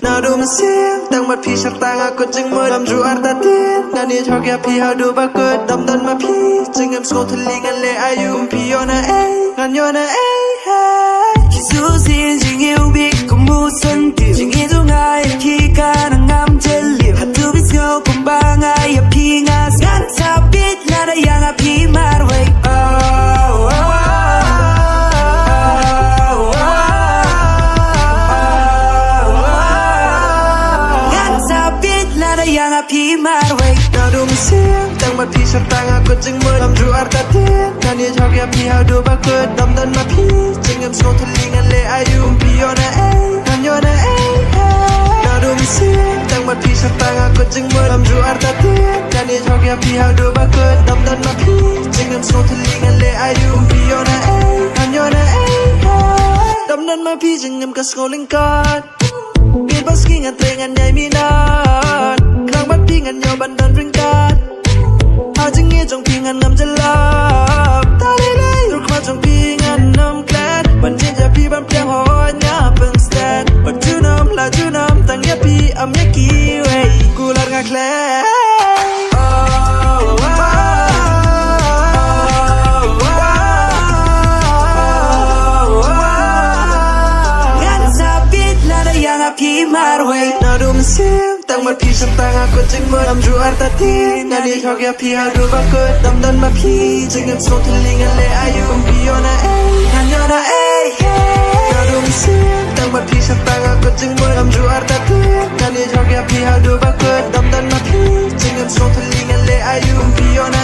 nào đủ mà xiên tăng mặt phi sắc tăng akuจึงมือดำจูอัตตาเตียนนานี่ชอบแค่พี่หาดูบักเกิดดำดันมาพี่จึงเอ็มโซทะลิงันเลยอายุกุมพี่โยนะเอ้งันโยนะเอ้คิดสู้สิจึงyêu biết có mua sân tiểuจึงyêuทุกง่ายพี่การงามเจลิวหัดดูพิเศษกุมบางง่ายพี่งาสกันสาบิดนาได้ยังพี่มาไว้yang api marway nadu mesin tang mat pi sartang aku jeng mơ dam ru arta tien nani chok ya pi ha do ba ke dam dan ma pi jeng em so thalingan le ayu pi yo na ai nan yo na ai nadu mesin tang mat pi sartang aku jeng mơ dam ru arta tien nani chok ya pi ha do ba ke dam dan ma pi jeng em so thalingan le ayu pi yo na ai nan yo na ai dam dan ma pi jeng em ka scrolling card Biết bác khi ngàn tê ngàn nhảy mi nát Khang bắt phi ngàn nhỏ bàn đàn ring card Hà chứng nghe trong phi ngàn ngầm chân lạp Ta đây đây Rút khoa trong phi ngàn nâm glad Bàn trên nhà phi bàn pleng hoa nhá bằng stand Bàn chú nâm là chú nâm Tăng nhá phi âm nhá kì way Cú lát ngạc lẽ Api marway nadu mesin tang mat pi sartang aku jeng mơ dam ru arta tien nani chok ya pi ha do ba ke dam dan ma pi jeng em so thalingan le ayu kum pi yo na ai nan yo na ai nadu mesin tang mat pi sartang aku jeng mơ dam ru arta tien nani chok ya pi ha do ba ke dam dan ma pi jeng em so thalingan le ayu kum pi yo na